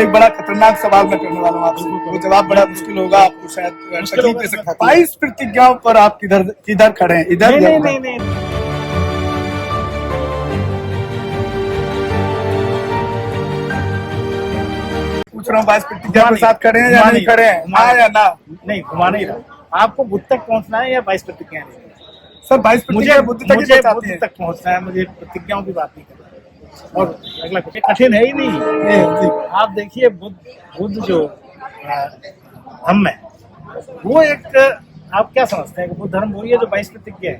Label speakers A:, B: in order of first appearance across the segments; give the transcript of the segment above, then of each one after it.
A: एक बड़ा खतरनाक सवाल मैं करने वाला हूँ आपसे, वो जवाब बड़ा मुश्किल होगा, आपको शायद तकलीफ दे सकता है। 22 प्रतिज्ञाओं पर आप किधर खड़े हैं? इधर?
B: नहीं।
A: पूछ रहा हूँ 22 प्रतिज्ञा के साथ खड़े हैं या नहीं खड़े हैं? हाँ या ना?
B: नहीं, घुमा नहीं रहा। आपको बुद्ध तक पहुंचना है या 22 प्रतिज्ञाएं लेनी है?
A: सर 22 प्रतिज्ञा बुद्ध तक ही पहुंचाती है।
B: बुद्ध तक पहुंचना है, मुझे प्रतिज्ञाओं की बात नहीं करना है। और अगला कुछ कठिन है ही नहीं। आप देखिए बुद्ध जो धर्म है वो एक, आप क्या समझते हैं कि बुद्ध धर्म वही है जो 22 प्रतिज्ञा है?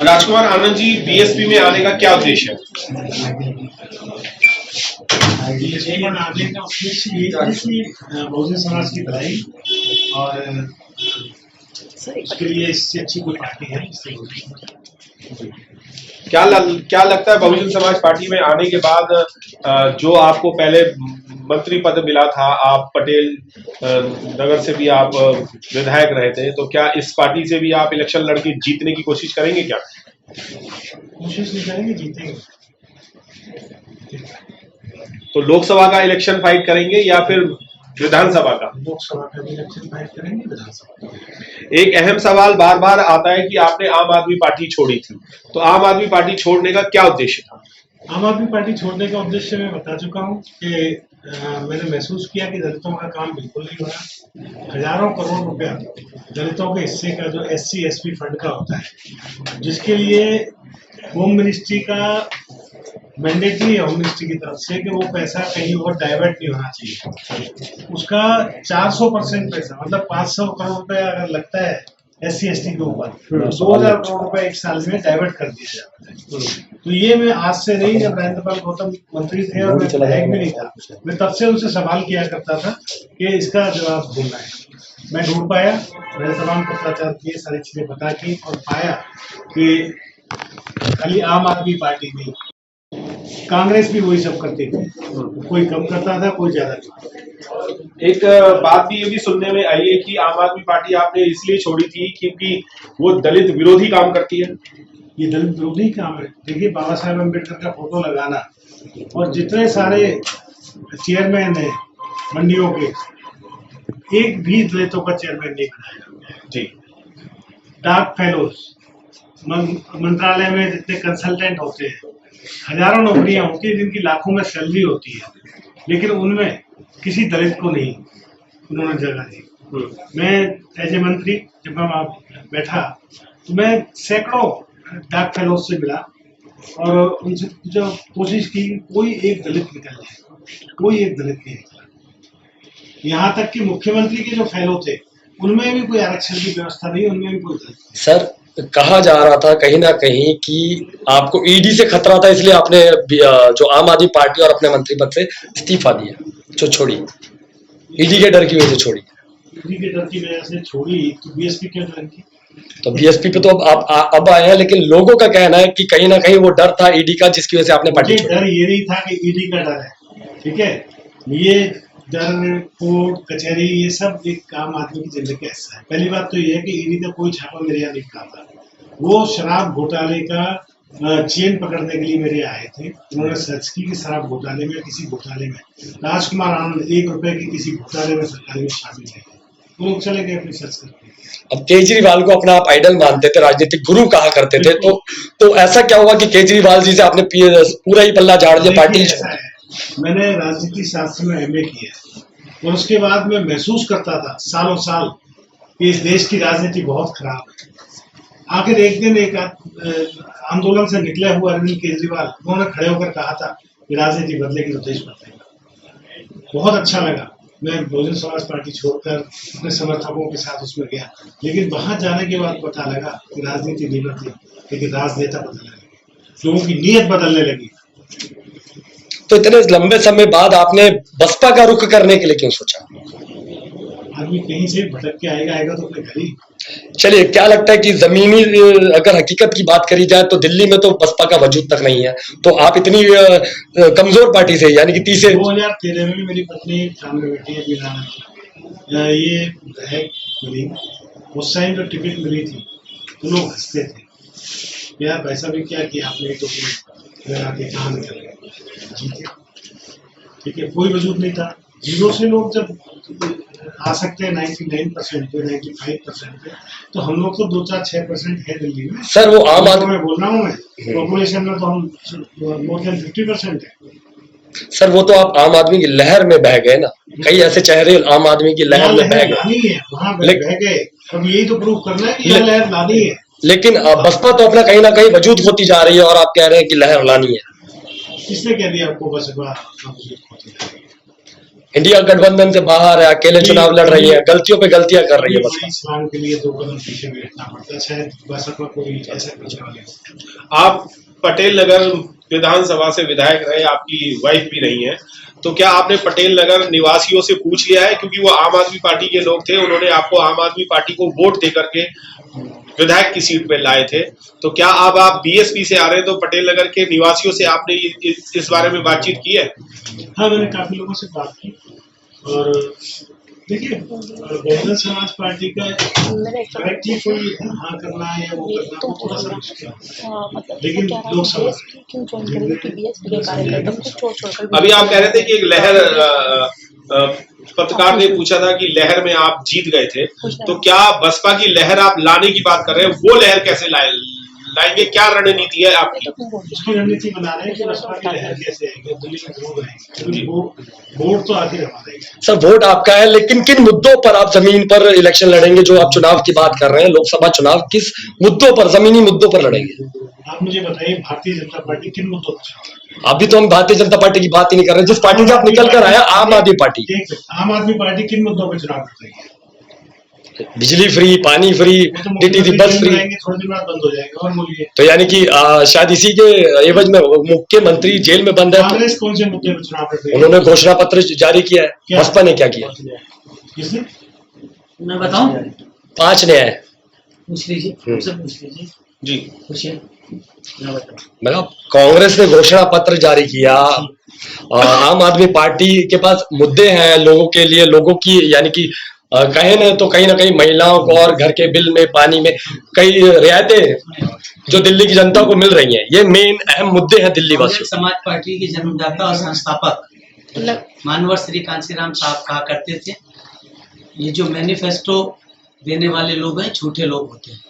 C: राजकुमार आनंद जी, बीएसपी में आने का क्या उद्देश्य है?
D: बीएसपी में आने का उद्देश्य ये है बहुजन समाज की भलाई और उसके लिए इससे अच्छी कोई पार्टी है इससे।
C: क्या लगता है बहुजन समाज पार्टी में आने के बाद जो आपको पहले मंत्री पद मिला था, आप पटेल नगर से भी आप विधायक रहे थे, तो क्या इस पार्टी से भी आप इलेक्शन लड़के जीतने की कोशिश करेंगे? क्या
D: कोशिश नहीं करेंगे, जीतेंगे।
C: तो लोकसभा का इलेक्शन फाइट करेंगे या फिर विधानसभा का?
D: लोकसभा का इलेक्शन फाइट करेंगे, विधानसभा।
C: एक अहम सवाल बार बार आता है कि आपने आम आदमी पार्टी छोड़ी थी, तो आम आदमी पार्टी छोड़ने का क्या उद्देश्य था?
D: आम आदमी पार्टी छोड़ने का उद्देश्य मैं बता चुका हूँ कि मैंने महसूस किया कि दलितों का काम बिल्कुल नहीं हो रहा। हजारों करोड़ रुपया दलितों के हिस्से का जो SC ST फंड का होता है, जिसके लिए होम मिनिस्ट्री का मैंडेट नहीं है, होम मिनिस्ट्री की तरफ से कि वो पैसा कहीं और डाइवर्ट नहीं होना चाहिए, उसका 400% पैसा, मतलब 500 करोड़ रुपया अगर लगता है SC ST के ऊपर, 2000 करोड़ रुपए एक साल में डाइवर्ट कर दिया जाता है। तो ये मैं आज से नहीं, जब राजेंद्र गौतम मंत्री थे और मैं विधायक भी नहीं था, मैं तब से उनसे सवाल किया करता था कि इसका जवाब ढूंढना है। मैं ढूंढ पाया, मैंने तमाम पत्राचार किए, सारी चीजें बता की और पाया कि खाली आम आदमी पार्टी नहीं, कांग्रेस भी वही सब करती थी, कोई कम करता था, कोई ज्यादा करता।
C: एक बात भी ये भी सुनने में आई है कि आम आदमी पार्टी आपने इसलिए छोड़ी थी क्योंकि वो दलित विरोधी काम करती है।
D: ये दलित विरोधी काम है। देखिए, बाबा साहेब अम्बेडकर का फोटो लगाना और जितने सारे चेयरमैन है मंडियों के, एक भी दलितों का चेयरमैन नहीं बनाया
C: जी।
D: डाक फेलोज, मंत्रालय में जितने कंसल्टेंट होते हैं, हजारों नौकरियां होती है जिनकी लाखों में सैलरी होती है, लेकिन उनमें किसी दलित को नहीं उन्होंने जगह दी। मैं एज ए मंत्री जब मैं बैठा तो मैं सैकड़ों डाक फेलोज से मिला और उनसे जो कोशिश की, कोई एक दलित निकल जाए, कोई एक दलित नहीं निकला। यहाँ तक कि मुख्यमंत्री के जो फेलो थे उनमें भी कोई आरक्षण की व्यवस्था नहीं, उनमें भी कोई दलित नहीं।
E: सर, कहा जा रहा था कहीं ना कहीं कि आपको ईडी से खतरा था, इसलिए आपने जो आम आदमी पार्टी और अपने मंत्री पद से इस्तीफा दिया, जो छोड़ी ईडी के डर की वजह से छोड़ी।
D: ईडी के डर की वजह से छोड़ी तो बीएसपी क्यों ज्वाइन की?
E: तो बीएसपी पे तो अब आए हैं, लेकिन लोगों का कहना है कि कहीं ना कहीं वो डर था ईडी का, जिसकी वजह से आपने पार्टी छोड़ी।
D: डर ये नहीं था कि ईडी का डर है, ठीक है, ये डर कोर्ट कचहरी ये सब एक आम आदमी की जिंदगी का हिस्सा है। पहली बात तो ये है कि ईडी का कोई छापा मेरे यहाँ नहीं खाता। वो शराब घोटाले का चेन पकड़ने के लिए मेरे आए थे, उन्होंने सर्च की कि शराब घोटाले में किसी घोटाले में राजकुमार आनंद 1 रुपए की किसी घोटाले में सरकारी में शामिल है, वो लोग चले गए अपनी सर्च करके।
E: अब केजरीवाल को अपना आप आइडल मानते थे, राजनीतिक गुरु कहा करते थे, तो ऐसा क्या हुआ कि केजरीवाल जी से आपने पूरा ही पल्ला झाड़ दिया? पार्टी
D: मैंने राजनीति शास्त्र में MA किया और उसके बाद मैं महसूस करता था सालों साल कि इस देश की राजनीति बहुत खराब है। आखिर एक दिन एक आंदोलन से निकले हुए अरविंद केजरीवाल, उन्होंने खड़े होकर कहा था कि राजनीति बदलेगी तो देश बदलेगा। बहुत अच्छा लगा। मैं बहुजन समाज पार्टी छोड़कर अपने समर्थकों के साथ उसमें गया, लेकिन वहां जाने के बाद पता लगा कि राजनीति नहीं बदली, लेकिन राजनेता बदलने लगे, लोगों की नीयत बदलने लगी।
E: तो इतने लंबे समय बाद आपने बसपा का रुख करने के लिए क्यों सोचा?
D: आदमी कहीं से भटक के आएगा तो अपने घर ही।
E: चलिए, क्या लगता है कि जमीनी अगर हकीकत की बात करी जाए तो दिल्ली में तो बसपा का वजूद तक नहीं है, तो आप इतनी कमजोर पार्टी से, यानी कि
D: 2013 में मेरी पत्नी सामने बैठी है बिना ये है मिली, उस टाइम जो टिकट मिली थी तो लोग हंसते थे, यार वैसा भी क्या किया आपने, तो लगा के कहाँ निकल गए। ठीक है, कोई वजूद नहीं था। जीरो से लोग जब आ सकते हैं 99% पे, 95% पे, तो हम लोग तो 2-4-6% है दिल्ली में।
E: सर वो आम आदमी,
D: मैं बोल रहा हूँ, मैं पॉपुलेशन में तो हम मोर देन 50% है।
E: सर वो तो आप आम आदमी की लहर में बह गए ना, कई ऐसे चेहरे आम आदमी की लहर में बह गए।
D: लानी है, वहाँ बह गए, अब यही तो प्रूव करना है कि यह लहर लानी है।
E: लेकिन बसपा तो अपना कहीं ना कहीं वजूद होती जा रही है और आप कह रहे हैं कि लहर लानी है।
D: किसने कह दिया आपको बसपा वजूद होती है?
E: इंडिया गठबंधन से बाहर है, अकेले चुनाव लड़ रही है, गलतियों पे गलतियां कर रही है बसपा।
D: इस्लाम के लिए 2 कदम पीछे भी हटना पड़ता है, शायद बसपा कोई ऐसा करने वाले हो।
C: आप पटेल नगर विधानसभा से विधायक रहे, आपकी वाइफ भी रही हैं, तो क्या आपने पटेल नगर निवासियों से पूछ लिया है, क्योंकि वो आम आदमी पार्टी के लोग थे, उन्होंने आपको आम आदमी पार्टी को वोट दे करके विधायक की सीट पे लाए थे, तो क्या अब आप बीएसपी से आ रहे हैं तो पटेल नगर के निवासियों से आपने इस बारे में बातचीत की है?
D: हाँ, मैंने काफी लोगों से बात की और देखिए, बहुजन समाज पार्टी का डायरेक्टली कोई हाँ करना है या वो करना वो थोड़ा सा मुश्किल है, लेकिन लोग समझ
C: अभी आप कह रहे थे कि एक लहर, पत्रकार ने पूछा था कि लहर में आप जीत गए थे, तो क्या बसपा की लहर आप लाने की बात कर रहे हैं? वो लहर कैसे लाएंगे, क्या रणनीति है आपकी?
D: उसकी रणनीति बना रहे हैं कि बसपा की लहर कैसे आएगी, दिल्ली में जरूर आएगी, वोट तो आखिर हमारा ही।
E: सर वोट आपका है, लेकिन किन मुद्दों पर आप जमीन पर इलेक्शन लड़ेंगे? जो आप चुनाव की बात कर रहे हैं, लोकसभा चुनाव, किस मुद्दों पर, जमीनी मुद्दों पर लड़ेंगे?
D: आप मुझे बताइए, भारतीय जनता पार्टी किन मुद्दों पर चुनाव?
E: अभी तो हम भारतीय जनता पार्टी की बात ही नहीं कर रहे, जिस पार्टी से आप निकल कर आया, आम आदमी पार्टी।
D: आम आदमी पार्टी किन मुद्दों पर चुनाव लड़ रही है?
E: बिजली फ्री, पानी फ्री, डीटीसी बस फ्री,
D: थोड़ी देर बाद बंद हो जाएगा और बोलिए।
E: तो यानी कि शायद इसी के एवज में मुख्यमंत्री जेल में बंद है।
D: कांग्रेस कौन से मुद्दे पर चुनाव लड़ रही है?
E: उन्होंने घोषणा पत्र जारी किया है। बसपा ने क्या किया?
D: किसने?
F: मैं बताऊं?
E: 5 ने आए,
F: पूछ लीजिए, पूछ लीजिए
C: जी,
F: पूछिए, मैं बताऊं।
E: मतलब कांग्रेस ने घोषणा पत्र जारी किया, आम आदमी पार्टी के पास मुद्दे हैं लोगों के लिए, लोगों की यानी कि कहीं ना कहीं महिलाओं को और घर के बिल में, पानी में कई रियायतें जो दिल्ली की जनता को मिल रही हैं, ये मेन अहम मुद्दे हैं दिल्ली वासियों।
F: समाज पार्टी के जन्मदाता और संस्थापक मानवर श्री कांशीराम साहब कहा करते थे, ये जो मैनिफेस्टो देने वाले लोग हैं झूठे लोग होते हैं।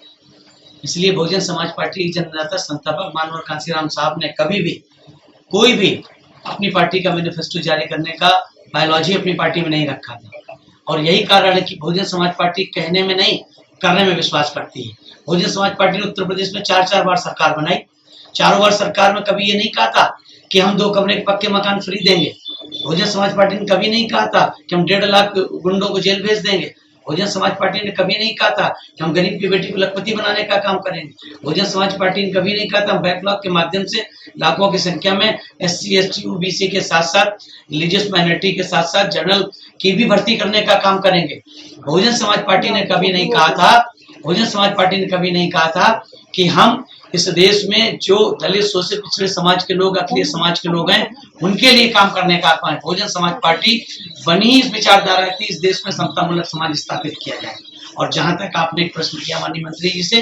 F: इसलिए बहुजन समाज पार्टी के जन्मदाता संस्थापक मानवर कांशीराम साहब ने कभी भी कोई भी अपनी पार्टी का मैनिफेस्टो जारी करने का बायोलॉजी अपनी पार्टी में नहीं रखा था, और यही कारण है कि बहुजन समाज पार्टी कहने में नहीं करने में विश्वास करती है। बहुजन समाज पार्टी ने उत्तर प्रदेश में 4 बार सरकार बनाई, 4 बार सरकार में कभी ये नहीं कहा था कि हम 2 कमरे के पक्के मकान फ्री देंगे। बहुजन समाज पार्टी ने कभी नहीं कहा था कि हम 1.5 लाख गुंडों को जेल भेज देंगे। बहुजन समाज पार्टी ने कभी नहीं कहा था कि हम गरीब की बेटी को लखपति बनाने का काम करेंगे। बहुजन समाज पार्टी ने कभी नहीं कहा था हम बैकलॉग के माध्यम से लाखों की संख्या में SC, ST, OBC के साथ साथ रिलीजियस माइनॉरिटी के साथ साथ जनरल की भी भर्ती करने का काम करेंगे। बहुजन समाज पार्टी ने कभी नहीं कहा था, बहुजन समाज पार्टी ने कभी नहीं कहा था कि हम इस देश में जो दलित शोषित पिछड़े समाज के लोग, अखिलेश समाज के लोग हैं, उनके लिए काम करने का काम है। बहुजन समाज पार्टी बनी इस विचारधारा की इस देश में समतामूलक समाज स्थापित किया जाए। और जहां तक आपने एक प्रश्न किया माननीय मंत्री जी से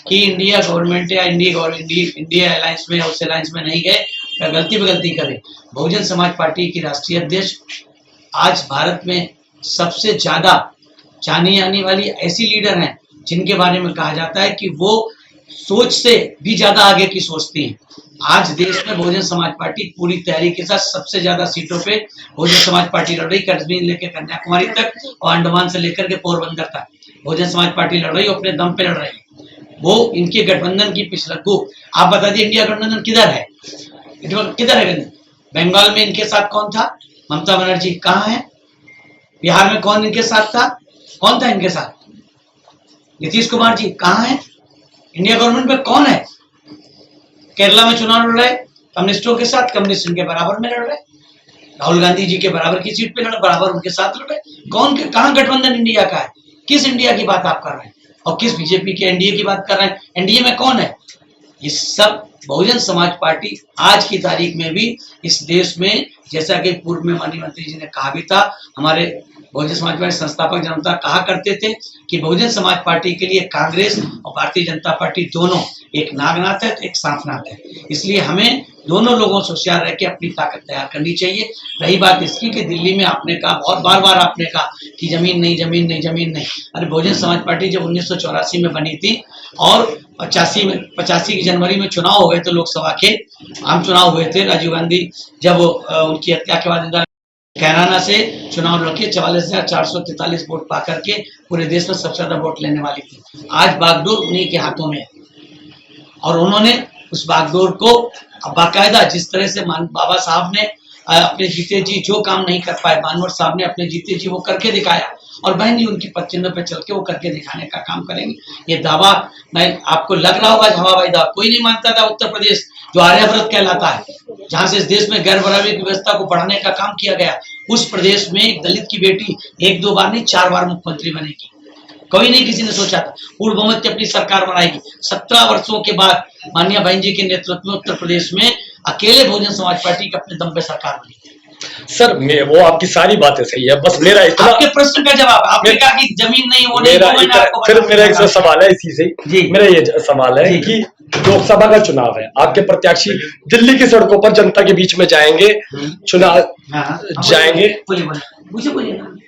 F: कि इंडिया गवर्नमेंट या इंडिया अलायंस में या उस अलायंस में नहीं गए, क्या गलती पे गलती करे। बहुजन समाज पार्टी की राष्ट्रीय अध्यक्ष आज भारत में सबसे ज्यादा जानी जाने वाली ऐसी लीडर हैं जिनके बारे में कहा जाता है कि वो सोच से भी ज्यादा आगे की सोचती है। आज देश में बहुजन समाज पार्टी पूरी तैयारी के साथ सबसे ज्यादा सीटों पे बहुजन समाज पार्टी लड़ रही, कश्मीर लेकर कन्याकुमारी तक और अंडमान से लेकर के पोरबंदर तक बहुजन समाज पार्टी लड़ रही, अपने दम पे लड़ रही है। वो इनके गठबंधन की पिछलग्गू, आप बता दिए इंडिया गठबंधन किधर है, किधर है? बंगाल में इनके साथ कौन था? ममता बनर्जी। कहाँ है? बिहार में कौन इनके साथ था? कौन था इनके साथ? नीतीश कुमार जी। कहाँ है? इंडिया गवर्नमेंट में कौन है? केरला में चुनाव लड़ रहे कम्युनिस्टों के साथ, कम्युनिस्ट इनके बराबर में लड़ रहे, राहुल गांधी जी के बराबर की सीट पे लड़, बराबर उनके साथ लड़ रहे। कौन के कहाँ गठबंधन इंडिया का है? किस इंडिया की बात आप कर रहे हैं? और किस बीजेपी के एनडीए की बात कर रहे हैं? एनडीए में कौन है? ये सब बहुजन समाज पार्टी आज की तारीख में भी इस देश में, जैसा कि पूर्व में माननीय मंत्री जी ने कहा भी था, हमारे बहुजन समाज पार्टी संस्थापक जनता कहा करते थे कि बहुजन समाज पार्टी के लिए कांग्रेस और भारतीय जनता पार्टी दोनों एक नागनाथ है तो एक सांपनाथ है। इसलिए हमें दोनों लोगों से होशियार रह के अपनी ताकत तैयार करनी चाहिए। रही बात इसकी कि दिल्ली में आपने कहा, बहुत बार आपने कहा कि जमीन नहीं, जमीन नहीं, जमीन नहीं। अरे बहुजन समाज पार्टी जब 1984 में बनी थी और 85 की जनवरी में चुनाव हो गए थे, लोकसभा के आम चुनाव हुए थे, राजीव गांधी जब उनकी हत्या के बाद कैराना से चुनाव लड़के 44,443 वोट पा करके पूरे देश में सबसे ज्यादा वोट लेने वाली थी। आज बागडोर उन्हीं के हाथों में है और उन्होंने उस बागडोर को बाकायदा जिस तरह से बाबा साहब ने अपने जीते जी जो काम नहीं कर पाए, मानवर साहब ने अपने जीते जी वो करके दिखाया और बहन जी उनकी पदचिन्ह पे चल के वो करके दिखाने का काम करेंगे। ये दावा मैं आपको लग रहा होगा हवाबाजी दावा, कोई नहीं मानता था। उत्तर प्रदेश जो आर्यव्रत कहलाता है, जहाँ से इस देश में गैर बराबरी की व्यवस्था को बढ़ाने का काम किया गया, उस प्रदेश में एक दलित की बेटी 1-2 बार नहीं 4 बार मुख्यमंत्री बनेगी। कोई नहीं किसी ने सोचा था। पूर्ण बहुमत की अपनी सरकार बनाएगी। 17 वर्षों के बाद माननीय बहन जी के नेतृत्व में उत्तर प्रदेश में अकेले बहुजन समाज पार्टी के अपने दम पे सरकार बनी।
E: सर वो आपकी सारी बातें सही है, बस मेरा इतना
F: आपके प्रश्न का जवाब, आपने कहा कि जमीन नहीं, वो नहीं,
E: फिर मेरा एक सवाल है इसी से
F: जी।
E: मेरा ये सवाल है कि लोकसभा का चुनाव है, आपके प्रत्याशी दिल्ली की सड़कों पर जनता के बीच में जाएंगे, चुनाव जाएंगे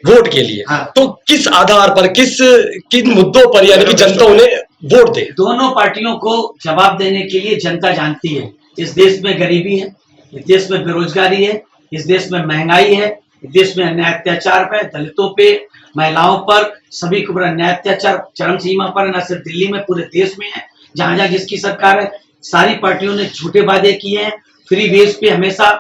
E: वोट के लिए, तो किस आधार पर, किन मुद्दों पर यानी कि जनता उन्हें वोट दे?
F: दोनों पार्टियों को जवाब देने के लिए जनता जानती है इस देश में गरीबी है, इस देश में बेरोजगारी है, इस देश में महंगाई है, इस देश में अन्याय अत्याचार पे, दलितों पे, महिलाओं पर, सभी के ऊपर अन्याय अत्याचार चरम सीमा पर, न सिर्फ दिल्ली में पूरे देश में है। जहां जहां जिसकी सरकार है, सारी पार्टियों ने झूठे वादे किए हैं। फ्री बेस पे हमेशा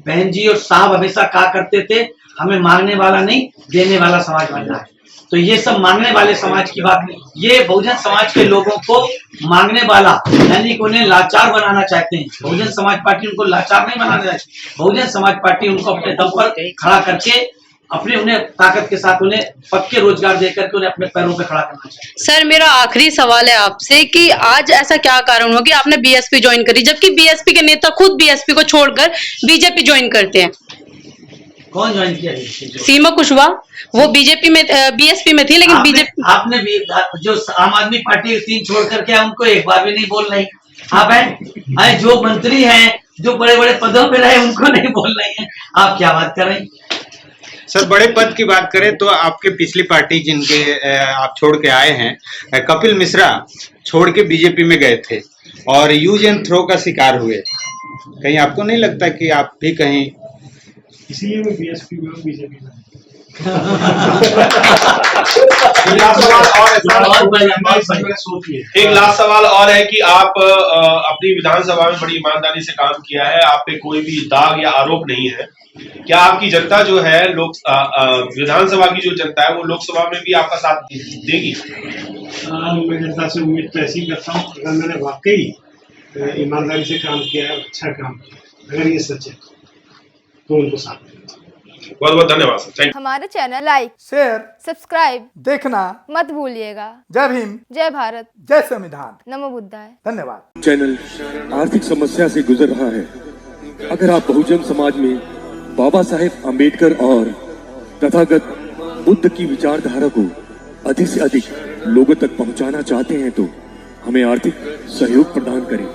F: बहन जी और साहब हमेशा कहा करते थे हमें मांगने वाला नहीं देने वाला समाज बनना है। तो ये सब मांगने वाले समाज की बात नहीं, ये बहुजन समाज के लोगों को मांगने वाला यानी कि उन्हें लाचार बनाना चाहते हैं। बहुजन समाज पार्टी उनको लाचार नहीं बनाना चाहती, बहुजन समाज पार्टी उनको अपने दम पर खड़ा करके अपने उन्हें ताकत के साथ उन्हें पक्के रोजगार देकर के उन्हें अपने पैरों पे खड़ा करना चाहिए।
G: सर मेरा आखिरी सवाल है आपसे कि आज ऐसा क्या कारण हुआ कि आपने बीएसपी ज्वाइन करी, जबकि बीएसपी के नेता खुद बीएसपी को छोड़कर बीजेपी ज्वाइन करते हैं?
F: कौन ज्वाइन किया?
G: सीमा कुशवाहा, वो बीजेपी में बीएसपी में थी, लेकिन बीजेपी
F: आपने भी जो आम आदमी पार्टी 3 छोड़ करके उनको एक बार भी नहीं बोल रही। आप हैं जो मंत्री हैं, जो बड़े बड़े पदों पे रहे उनको नहीं बोल रही हैं, आप क्या बात कर रहे हैं?
H: सर बड़े पद की बात करें तो आपके पिछली पार्टी जिनके आप छोड़ के आए हैं, कपिल मिश्रा छोड़ के बीजेपी में गए थे और यूज एंड थ्रो का शिकार हुए। कहीं आपको नहीं लगता कि आप भी कहीं
D: इसीलिए मैं बीएसपी में हूँ, बीजेपी में
C: एक लास्ट सवाल और है कि आप अपनी विधानसभा में बड़ी ईमानदारी से काम किया है, आप पे कोई भी दाग या आरोप नहीं है। क्या आपकी जनता जो है विधानसभा की जो जनता है वो लोकसभा में भी आपका साथ देगी?
D: मैं जनता से उम्मीद तो ऐसी करता हूँ, अगर मैंने वाकई ईमानदारी से काम किया है, अच्छा काम किया, अगर ये सच है तो उनको साथ देना।
C: बहुत बहुत धन्यवाद सर।
I: हमारे चैनल लाइक,
A: शेयर,
I: सब्सक्राइब
A: देखना
I: मत भूलिएगा।
A: जय भीम,
I: जय भारत,
A: जय संविधान,
I: नमो बुद्धाय।
A: धन्यवाद।
J: चैनल आर्थिक समस्या से गुजर रहा है। अगर आप बहुजन समाज में बाबा साहेब अम्बेडकर और तथागत बुद्ध की विचारधारा को अधिक से अधिक लोगों तक पहुंचाना चाहते हैं तो हमें आर्थिक सहयोग प्रदान करें,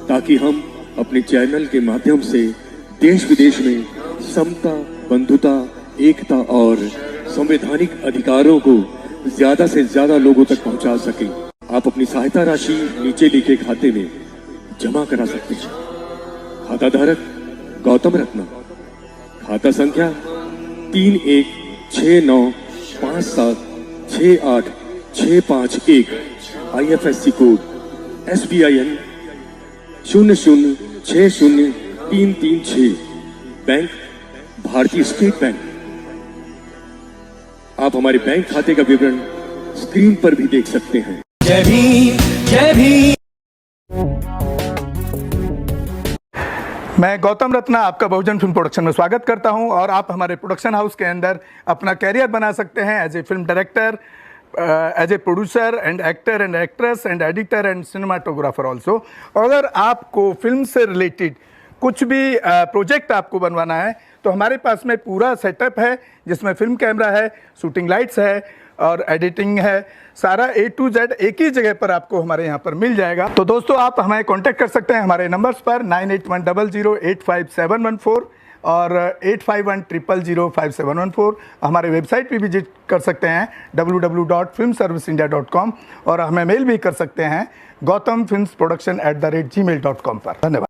J: ताकि हम अपने चैनल के माध्यम से देश विदेश में समता, बंधुता, एकता और संवैधानिक अधिकारों को ज्यादा से ज्यादा लोगों तक पहुंचा सकें। आप अपनी सहायता राशि नीचे लिखे खाते में जमा करा सकते हैं। खाता धारक गौतम रत्ना, खाता संख्या 316957686551, IFSC कोड SBIN 0060336, बैंक भारतीय स्टेट बैंक। आप हमारे बैंक खाते का विवरण स्क्रीन पर भी देख सकते हैं।
K: जय भीम, जय भीम।
A: मैं गौतम रत्ना आपका बहुजन फिल्म प्रोडक्शन में स्वागत करता हूं और आप हमारे प्रोडक्शन हाउस के अंदर अपना कैरियर बना सकते हैं as a film director, as a producer and actor and actress and editor and cinematographer also. अगर आपको फिल्म से रिलेटेड कुछ भी प्रोजेक्ट आपको बनवाना है तो तो हमारे पास में पूरा सेटअप है जिसमें फिल्म कैमरा है, शूटिंग लाइट्स है और एडिटिंग है। सारा A to Z एक ही जगह पर आपको हमारे यहाँ पर मिल जाएगा। तो दोस्तों आप हमें कांटेक्ट कर सकते हैं हमारे नंबर्स पर 9810085714 और 8510005714। हमारे वेबसाइट पे विजिट कर सकते हैं www.filmserviceindia.com और हमें मेल भी कर सकते हैं gautamfilmsproduction@gmail.com पर। धन्यवाद।